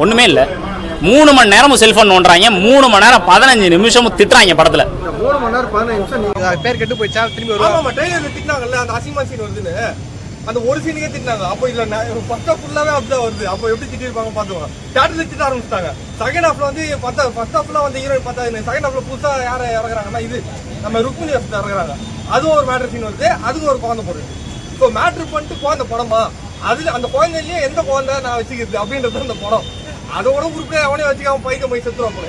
ஒன்றுமே இல்லை. 3 மணி நேரமும் செல்ஃபோன் நோண்டுறாங்க, 3 மணி நேரம் 15 நிமிஷமும் திட்டுறாங்க படத்தில். 3 மணி நேரம் 15 நிமிஷம் நீங்கள் பேர் கெட்டு போயிடுச்சா திரும்பி வருவாங்க. ஆமாம், ட்ரெயிலரில் திட்டினாங்கல்ல, அந்த அசிங்கமா சீன் வருதுன்னு அந்த ஒரு சீனுக்கே திட்டினாங்க. அப்போ இதில் ஃபர்ஸ்ட் ஹாஃப் ஃபுல்லாகவே அப்படிதான் வருது. அப்போ எப்படி திட்டிருப்பாங்க பார்த்துவாங்க. தேட்டரில் திட்ட ஆரம்பிச்சிட்டாங்க. செகண்ட் ஹாஃப்ல வந்து ஃபர்ஸ்ட் ஹாஃப்ல வந்து ஹீரோயின் பார்த்தா, செகண்ட் ஹாஃப்ல புதுசாக யாரை இறங்குறாங்கன்னா இது நம்ம ருக்மிணி வசத்தை இறங்குறாங்க. அதுவும் ஒரு மேட்ரு சீன் வருது, அதுவும் ஒரு குழந்தை பொருள். ஸோ மேட்ரு பண்ணிட்டு குழந்தை படமா, அதில் அந்த குழந்தையிலேயே எந்த குழந்தை நான் வச்சுக்கிறது அப்படின்றது அந்த படம். அதோட உருப்படியாக அவனே வச்சுக்காம பைக்க போய் செத்துருவான் போல.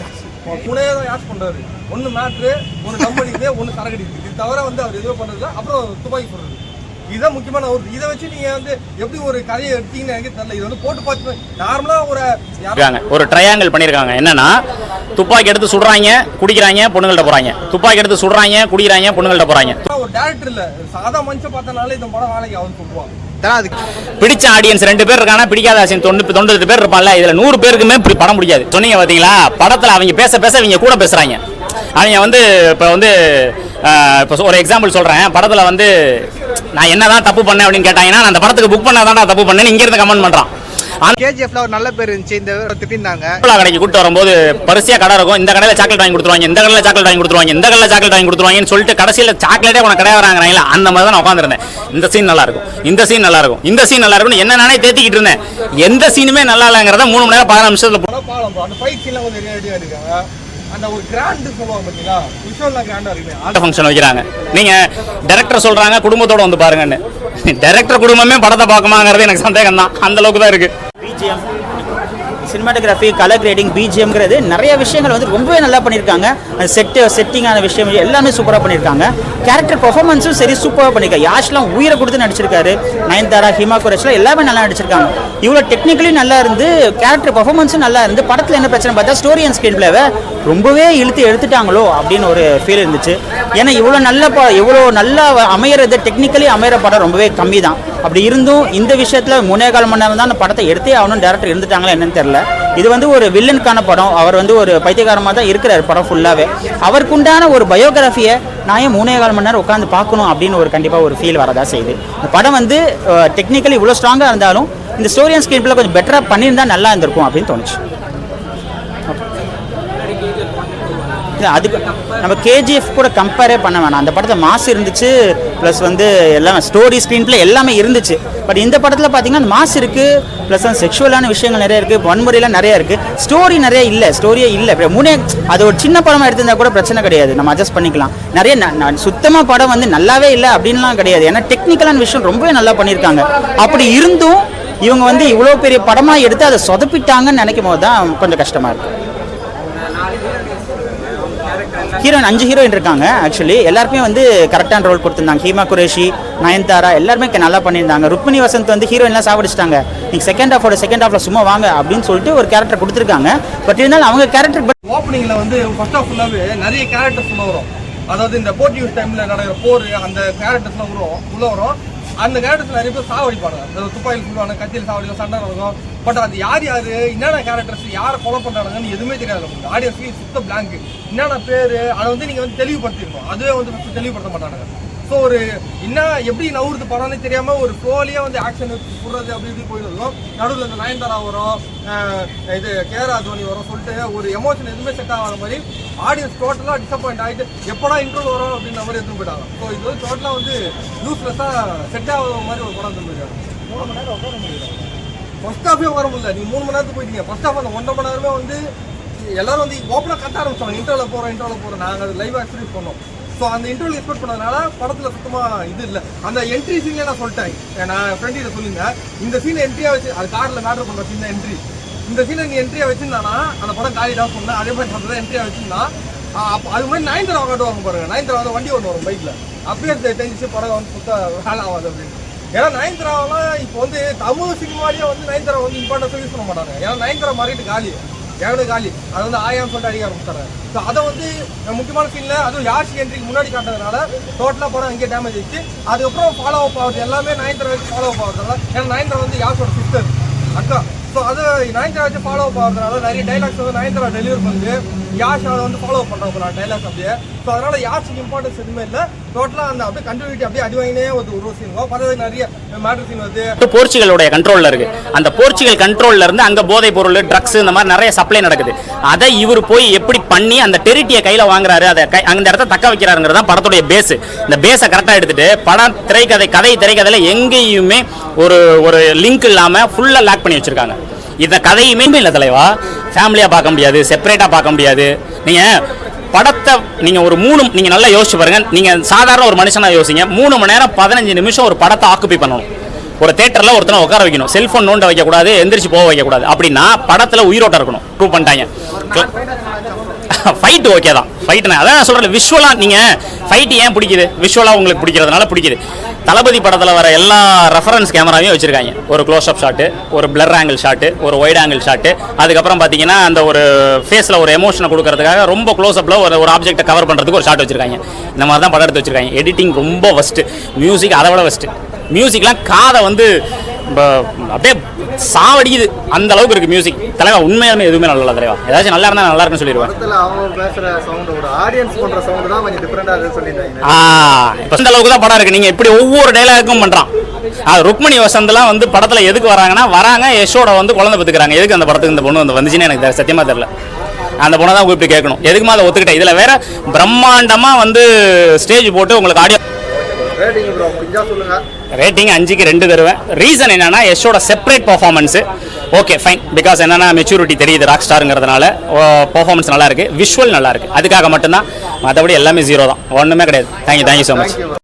புனையே தான் யாஸ் பண்றாரு. ஒன்று மேட்ரு, ஒன்று கம்பெனிக்குது, ஒன்று சரக்கடிக்குது. இது தவிர வந்து அவர் எதுவும் பண்ணுறது, அப்புறம் துப்பாக்கி போடுறது. இதுதான் முக்கியமான ஒரு. இதை வச்சு நீங்க வந்து எப்படி ஒரு கதையை எடுத்தீங்கன்னு எனக்கு தெரியல. இது வந்து போட்டு பார்த்து நார்மலா ஒரு ட்ரையாங்கிள் பண்ணியிருக்காங்க. என்னன்னா, துப்பாக்கி எடுத்து சுடுறாங்க, குடிக்கிறாங்க, பொண்ணுங்கள்ட்ட போறாங்க. துப்பாக்கி எடுத்து சுடுறாங்க, குடிக்கிறாங்க, பொண்ணுங்கள்ட்ட போறாங்க. ஒரு டேரக்டர் இல்ல, சாதா மனுஷன் பார்த்தனால இந்த படம் வேலைக்கு அவன் சொல்லுவான். பிடிச்ச ஆடியன்ஸ் 2 பேர் இருக்கானா, பிடிக்காத ஆடியன்ஸ் 98 பேர் இருப்பான்ல. இதுல 100 பேருக்குமே படம் முடியாது. சொன்னீங்க பாத்தீங்களா, படத்துல அவங்க பேச இவங்க கூட பேசுறாங்க. அவங்க வந்து இப்போ ஒரு எக்ஸாம்பிள் சொல்றேன். படத்துல வந்து நான் என்னதான் தப்பு பண்ணேன் அப்படின்னு கேட்டாங்கன்னா, அந்த படத்துக்கு புக் பண்ணாதான் தப்பு பண்ணேன்னு இங்க இருந்து கமெண்ட் பண்றான். கேஜிஎஃப்ல ஒரு நல்ல பேர் இருந்துச்சு, இந்த திட்டிருந்தாங்க. கடைக்கு கூட்டு வரும்போது பரிசியா கடை இருக்கும். இந்த கடையில சாக்லேட் வாங்கி கொடுத்துருவாங்க, இந்த கடையில சாக்லேட் வாங்கி கொடுத்துருவாங்க, இந்த கடையில சாக்லேட் வாங்கி கொடுத்துருவாங்கன்னு சொல்லிட்டு கடைசியில சாக்லேட்டே உனக்கு கடை வராங்கிறாங்களா, அந்த மாதிரி தான் நான் உட்காந்துருந்தேன். இந்த சீன் நல்லா இருக்கும், இந்த சீன் நல்லா இருக்கும், இந்த சீன் நல்லா இருக்கும்னு என்ன நானே தேத்திக்கிட்டு இருந்தேன். எந்த சீனுமே நல்லா இல்லைங்கிறத 3 மணி நேரம் 15 நிமிஷத்துல அந்த ஒரு கிராண்ட் சொல்லுவாங்க பாத்தீங்களா, விஷுவலா கிராண்டா இருக்கு. அந்த ஃபங்க்ஷன் வைக்கிறாங்க. நீங்க டைரக்டர் சொல்றாங்க குடும்பத்தோட வந்து பாருங்கன்னு. டைரக்டர் குடும்பமே படத்தை பார்க்குமாங்கிறது எனக்கு சந்தேகம் தான். அந்த அளவுக்கு தான் இருக்கு. பிஜிஎம், சினிமாட்டோகிராஃபி, கலர் கிரேடிங், பிஜிஎம்ங்கிறது நிறைய விஷயங்கள் வந்து ரொம்பவே நல்லா பண்ணியிருக்காங்க. செட்டிங்கான விஷயம் எல்லாமே சூப்பராக பண்ணியிருக்காங்க. கேரக்டர் பெர்ஃபார்மன்ஸும் சரி சூப்பராக பண்ணியிருக்காங்க. யாஷ்லாம் உயிரை கொடுத்து நடிச்சிருக்காரு. நயன்தாரா, ஹிமா குரேஷ்லாம் எல்லாமே நல்லா நடிச்சிருக்காங்க. இவ்வளோ டெக்னிக்கலி நல்லா இருந்து, கேரக்டர் பெர்ஃபார்மன்ஸும் நல்லா இருந்து, படத்தில் என்ன பிரச்சனை பார்த்தா ஸ்டோரி அண்ட் ஸ்க்ரீன் பிளேவை ரொம்பவே எடுத்துட்டாங்களோ அப்படின்னு ஒரு ஃபீல் இருந்துச்சு. ஏன்னா இவ்வளோ நல்லா அமையிறது, டெக்னிக்கலி அமையிற படம் ரொம்பவே கம்மி தான். அப்படி இருந்தும் இந்த விஷயத்தில் 3.25 மணி நேரம் தான் அந்த படத்தை எடுத்தே ஆகணும் டேரக்டர் இருந்துட்டாங்களா என்னன்னு தெரியல. இது வந்து ஒரு வில்லனுக்கான படம். அவர் வந்து ஒரு பைத்தியகாரமாக தான் இருக்கிறார் படம் ஃபுல்லாகவே. அவருக்குண்டான ஒரு பயோகிராஃபியை நான் ஏன் 3.25 மணி நேரம் உட்காந்து பார்க்கணும் அப்படின்னு ஒரு கண்டிப்பாக ஒரு ஃபீல் வரதா செய்யுது. இந்த படம் வந்து டெக்னிக்கலி இவ்வளோ ஸ்ட்ராங்காக இருந்தாலும் இந்த ஸ்டோரி அண்ட் ஸ்க்ரீன் பிளே கொஞ்சம் பெட்டராக பண்ணியிருந்தா நல்லா இருந்திருக்கும் அப்படின்னு தோணுச்சு. அதுக்கு நம்ம கேஜிஎஃப் கூட கம்பேரே பண்ண வேணாம். அந்த படத்தில் மாஸ் இருந்துச்சு, ப்ளஸ் வந்து எல்லாமே ஸ்டோரி ஸ்க்ரீன் பிளே எல்லாமே இருந்துச்சு. பட் இந்த படத்தில் பார்த்தீங்கன்னா அந்த மாஸ் இருக்குது, ப்ளஸ் அந்த செக்ஷுவலான விஷயங்கள் நிறைய இருக்குது, வன்முறையெல்லாம் நிறைய இருக்குது. ஸ்டோரி நிறைய இல்லை, ஸ்டோரியே இல்லை. அது ஒரு சின்ன படமாக எடுத்திருந்தா கூட பிரச்சனை கிடையாது, நம்ம அட்ஜஸ்ட் பண்ணிக்கலாம். நிறைய சுத்தமாக படம் வந்து நல்லாவே இல்லை அப்படின்லாம் கிடையாது. ஏன்னா டெக்னிக்கலான விஷயம் ரொம்பவே நல்லா பண்ணியிருக்காங்க. அப்படி இருந்தும் இவங்க வந்து இவ்வளோ பெரிய படமாக எடுத்து அதை சொதப்பிட்டாங்கன்னு நினைக்கும் போது தான் கொஞ்சம் கஷ்டமாக இருக்குது. ஹீரோயின் 5 ஹீரோயின் இருக்காங்க. ஆக்சுவலி எல்லாருமே வந்து கரெக்டான ரோல் கொடுத்துருந்தாங்க. ஹீமா குரேஷி, நயன்தாரா எல்லாருமே நல்லா பண்ணியிருந்தாங்க. ருக்மிணி வசந்த் வந்து ஹீரோயின்லாம் சாப்பிடுச்சிட்டாங்க. நீங்கள் செகண்ட் ஹாஃப்ல சும்மா வாங்க அப்படின்னு சொல்லிட்டு ஒரு கேரக்டர் கொடுத்துருக்காங்க. பட் இருந்தாலும் அவங்க கேரக்டர் ஓப்பனிங்ல வந்து ஃபர்ஸ்ட் ஆஃப் ஃபுல்லாகவே நிறைய கேரக்டர்ஸ் உள்ள வரும். அதாவது இந்த போர்ச்சுகீஸ் டைம்ல நடக்கிற போர், அந்த கேரக்டர்ஸ்லாம் உள்ள வரும். அந்த கேரக்டர்ஸ் நிறைய பேர் சாவடிப்பாங்க. அந்த துப்பாக்கியில் சொல்லுவாங்க, கத்தியில் சாவடிக்கும், சண்டை நடக்கும். பட் அது யார் என்னென்ன கேரக்டர்ஸ் யாரை கொலை பண்ணுறாங்கன்னு எதுவுமே தெரியாது. ஆடியன்ஸ்க்கு சுத்த பிளாங்க். என்னென்ன பேர் அதை வந்து நீங்கள் வந்து தெளிவுபடுத்திருக்கோம். அதுவே வந்து ஃபஸ்ட்டு தெளிவுபடுத்த மாட்டாங்க. ஸோ ஒரு என்ன எப்படி நவுறுது படம்னு தெரியாமல் ஒரு ஃப்ளோலியாக வந்து ஆக்ஷன் போடுறது அப்படி இப்படி போயிடும். நடுவில் இந்த நயன்தாரா வரும், இது கேரா தோனி வரும் சொல்லிட்டு ஒரு எமோஷன் எதுவுமே செட் ஆகாத மாதிரி ஆடியன்ஸ் டோட்டலாக டிசப்பாயிண்ட் ஆகிட்டு எப்படா இன்ட்ரோல் வரும் அப்படின்ற மாதிரி எடுத்துன்னு போயிட்டாங்க. ஸோ இது வந்து டோட்டலாக வந்து யூஸ்லெஸ்ஸாக செட் ஆகாத மாதிரி ஒரு படம் எடுத்துன்னு போயிட்டாங்க. 3 மணி நேரம் உட்கார முடியல, ஃபர்ஸ்ட் ஹாஃபே வர முடியல. நீங்கள் 3 மணி நேரத்துக்கு போயிட்டீங்க. ஃபர்ஸ்ட் ஹாஃப் அந்த 1.5 மணி நேரமே வந்து எல்லாரும் வந்து ஓப்பனாக கத்த ஆரம்பிச்சாங்க. இன்டர்வல் போகிறோம். நாங்கள் அது லைவ் எக்ஸ்பீரியன்ஸ் பண்ணோம். ஸோ அந்த இன்டர்வல் எக்ஸ்பெக்ட் பண்ணதுனால படத்தில் சுத்தமாக இது இல்லை. அந்த என்ட்ரி சீன்லேயே நான் சொல்லிட்டேன். நான் ஃப்ரெண்டில் சொல்லியிருந்தேன், இந்த சீனை என்ட்ரியாக வச்சு அது காரில் மேட்ரு பண்ணுற சீன் என்ட்ரி, இந்த சீனை நீ என்ட்ரியாக வச்சுருந்தானா அந்த படம் காலி தான் சொன்னேன். அதே மாதிரி நம்ம தான் என்ட்ரியாக வச்சுருந்தா அப்போ அது மாதிரி நயன்தாரா காட்டுவாங்க பாருங்க. நயன்தாரா வந்து வண்டி ஒன்று வரும் பைக்கில், அப்படியே தெரிஞ்சிச்சு படம் வந்து சுத்த வேலை ஆகாது அப்படின்னு. ஏன்னா நயன்தாராவெல்லாம் இப்போ வந்து தமிழ் சினிமாலேயே வந்து நயன்தாரா வந்து இம்பார்ட்டன்ஸாக யூஸ் பண்ண மாட்டாங்க. ஏன்னா நயன்தாரா மாறிட்டு காலி காலி அது வந்து ஆயான்னு சொல்லிட்டு அடிக்க ஆரம்பிச்சாங்க. ஸோ அதை வந்து முக்கியமான சீனில் அதுவும் யாஷ் என்ட்ரிக்கு முன்னாடி காட்டுறதுனால டோட்டலாக படம் அங்கேயே டேமேஜ் ஆயிடுச்சு. அதுக்கப்புறம் ஃபாலோ அப் ஆகுது எல்லாமே நயன்தாரா வச்சு ஃபாலோ அப் ஆகுறதுனால, ஏன்னா நயன்தாரா வந்து யாஷோட சிஸ்டர் அக்கா. ஸோ அது நயன்தாரா வச்சு ஃபாலோ அப் ஆகுறதுனால நிறைய டைலாக்ஸ் வந்து நயன்தாரா டெலிவரி பண்ணுது. யாஷ் அதை வந்து ஃபாலோ பண்ணுறாங்க டைலாக் அப்படியே. ஸோ அதனால யாஷுக்கு இம்பார்ட்டன்ஸ் எதுவுமே இல்லை. டோட்டலாக அந்த அப்படியே கண்டினியூட்டி அப்படியே அடி வாங்கினே ஒரு சீன் பார்த்தது நிறைய மேட்ரு சீன் வருது. போர்ச்சுகலோட கண்ட்ரோல்ல இருக்கு. அந்த போர்ச்சுகல் கண்ட்ரோல்ல இருந்து அங்க போதைப் பொருள், ட்ரக்ஸ் இந்த மாதிரி நிறைய சப்ளை நடக்குது. அதை இவர் போய் எப்படி பண்ணி அந்த டெரிட்டியை கையில வாங்குறாரு, அதை அந்த இடத்த தக்க வைக்கிறாருங்கிறது தான் படத்துடைய பேஸ். இந்த பேஸை கரெக்டா எடுத்துட்டு படம் திரைக்கதையில எங்கேயுமே ஒரு லிங்க் இல்லாம ஃபுல்லா லாக் பண்ணி வச்சிருக்காங்க. இந்த கதையுமே இல்லை தலைவா, ஃபேமிலியா பார்க்க முடியாது, செப்பரேட்டா பார்க்க முடியாது. நீங்க படத்தை நீங்க ஒரு 3 நீங்க நல்லா யோசிச்சு பாருங்க. நீங்க சாதாரண ஒரு மனுஷனா யோசிங்க. 3 மணி நேரம் 15 நிமிஷம் ஒரு படத்தை ஆக்குபை பண்ணணும். ஒரு தியேட்டர்ல ஒருத்தனை உட்கார வைக்கணும், செல்போன் நோண்ட வைக்கக்கூடாது, எந்திரிச்சு போக வைக்கக்கூடாது. அப்படின்னா படத்துல உயிரோட்டம் இருக்கணும். ப்ரூவ் பண்ணிட்டாங்க. ஃபைட் ஓகே தான், ஃபைட்னா அதான் நான் சொல்றேன். விஷுவலா நீங்க ஃபைட் ஏன் பிடிக்குது, விஷுவலா உங்களுக்கு பிடிக்கிறதுனால பிடிக்குது. தளபதி படத்தில் வர எல்லா ரெஃபரன்ஸ் கேமராவையும் வச்சிருக்காங்க. ஒரு க்ளோஸ் அப் ஷாட்டு, ஒரு பிளர் ஆங்கிள் ஷாட்டு, ஒரு வைட் ஆங்கிள் ஷாட்டு, அதுக்கப்புறம் பார்த்தீங்கன்னா அந்த ஒரு ஃபேஸில் ஒரு எமோஷனை கொடுக்கறதுக்காக ரொம்ப க்ளோஸ் அப்பில் ஒரு ஆப்ஜெக்ட்டை கவர் பண்ணுறதுக்கு ஒரு ஷாட் வச்சிருக்காங்க. இந்த மாதிரி தான் படம் எடுத்து வச்சிருக்காங்க. எடிட்டிங் ரொம்ப ஃபஸ்ட்டு, மியூசிக் அதை விட ஃபஸ்ட்டு. மியூசிக்லாம் காதை வந்து அப்படியே சாவடிக்குது, அந்த அளவுக்கு இருக்கு மியூசிக். தலைவா உண்மையாலுமே எதுவுமே நல்லா தலைவா, ஏதாச்சும் நல்லா இருந்தால் நல்லா இருக்குன்னு சொல்லிடுவேன். இப்போ இந்த அளவுக்கு தான் படம் இருக்கு. நீங்க இப்படி ஒவ்வொரு டைலாக்கும் பண்றான். ருக்மணி வசந்தெல்லாம் வந்து படத்துல எதுக்கு வராங்க யஷோட வந்து குழந்தை பெற்றுக்கிறாங்க. எதுக்கு அந்த படத்துக்கு இந்த பொண்ணு வந்து வந்துச்சுன்னு எனக்கு சத்தியமா தெரியல. அந்த பொண்ணை தான் கூப்பிட்டு கேட்கணும், எதுக்குமா அதை ஒத்துக்கிட்டேன். இதுல வேற பிரம்மாண்டமா வந்து ஸ்டேஜ் போட்டு உங்களுக்கு ஆடியோ ரேட்டிங் 5க்கு 2 தருவேன். ரீசன் என்னன்னா Yashoda separate performance okay fine. Because என்னன்னா மெச்சூரிட்டி தெரியுது ராக் ஸ்டாருங்கிறதுனால. பர்ஃபார்மன்ஸ் நல்லா இருக்கு, விஷுவல் நல்லா இருக்கு. அதுக்காக மட்டும்தான், மற்றபடி எல்லாமே 0 தான், ஒன்றுமே கிடையாது. Thank you so much.